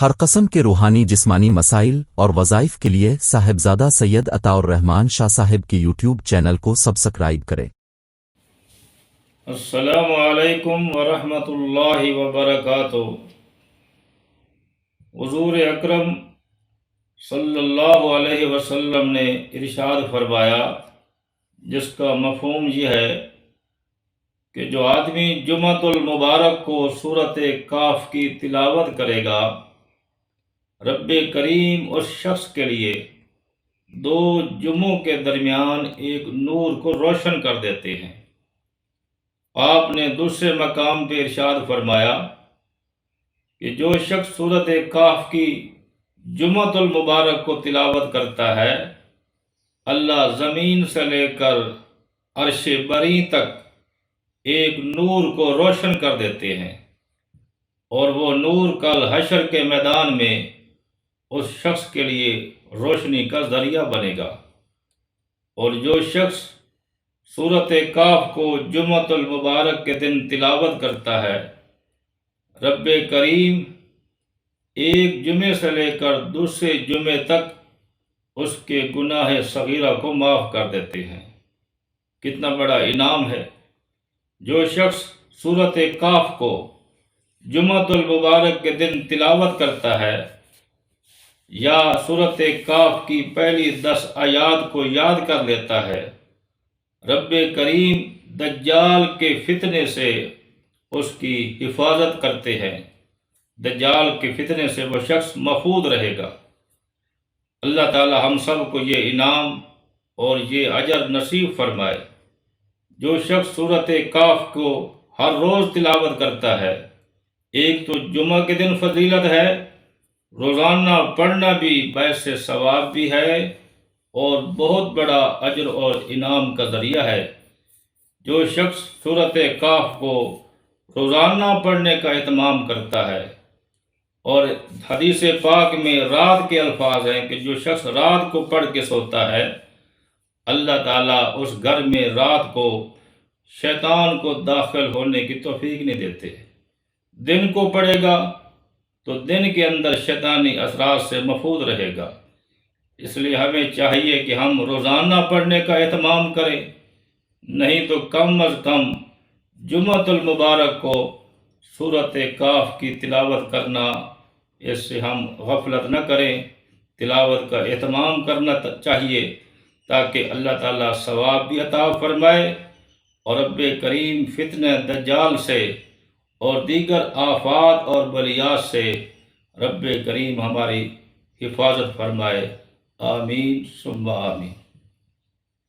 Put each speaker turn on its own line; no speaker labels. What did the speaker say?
ہر قسم کے روحانی جسمانی مسائل اور وظائف کے لیے صاحبزادہ سید عطا الرحمن شاہ صاحب کی یوٹیوب چینل کو سبسکرائب کریں۔
السلام علیکم ورحمۃ اللہ وبرکاتہ۔ حضور اکرم صلی اللہ علیہ وسلم نے ارشاد فرمایا، جس کا مفہوم یہ ہے کہ جو آدمی جمعۃ المبارک کو سورۃ کاف کی تلاوت کرے گا، رب کریم اس شخص کے لیے دو جمعوں کے درمیان ایک نور کو روشن کر دیتے ہیں۔ آپ نے دوسرے مقام پہ ارشاد فرمایا کہ جو شخص سورۃ کاف کی جمعۃ المبارک کو تلاوت کرتا ہے، اللہ زمین سے لے کر عرش بری تک ایک نور کو روشن کر دیتے ہیں، اور وہ نور کل حشر کے میدان میں اس شخص کے لیے روشنی کا ذریعہ بنے گا۔ اور جو شخص سورۃ کاف کو جمعۃ المبارک کے دن تلاوت کرتا ہے، رب کریم ایک جمعے سے لے کر دوسرے جمعے تک اس کے گناہ صغیرہ کو معاف کر دیتے ہیں۔ کتنا بڑا انعام ہے۔ جو شخص سورۃ کاف کو جمعۃ المبارک کے دن تلاوت کرتا ہے یا سورۃ کاف کی پہلی 10 آیات کو یاد کر لیتا ہے، رب کریم دجال کے فتنے سے اس کی حفاظت کرتے ہیں۔ دجال کے فتنے سے وہ شخص محفوظ رہے گا۔ اللہ تعالی ہم سب کو یہ انعام اور یہ اجر نصیب فرمائے۔ جو شخص سورۃ کاف کو ہر روز تلاوت کرتا ہے، ایک تو جمعہ کے دن فضیلت ہے، روزانہ پڑھنا بھی باعث ثواب بھی ہے، اور بہت بڑا اجر اور انعام کا ذریعہ ہے۔ جو شخص سورۃ کاف کو روزانہ پڑھنے کا اہتمام کرتا ہے، اور حدیث پاک میں رات کے الفاظ ہیں کہ جو شخص رات کو پڑھ کے سوتا ہے، اللہ تعالیٰ اس گھر میں رات کو شیطان کو داخل ہونے کی توفیق نہیں دیتے۔ دن کو پڑھے گا تو دن کے اندر شیطانی اثرات سے محفوظ رہے گا۔ اس لیے ہمیں چاہیے کہ ہم روزانہ پڑھنے کا اہتمام کریں، نہیں تو کم از کم جمعۃ المبارک کو سورۃ کاف کی تلاوت کرنا، اس سے ہم غفلت نہ کریں۔ تلاوت کا اہتمام کرنا چاہیے تاکہ اللہ تعالیٰ ثواب بھی عطا فرمائے، اور رب کریم فتنہ دجال سے اور دیگر آفات اور بلیات سے رب کریم ہماری حفاظت فرمائے۔ آمین ثم آمین۔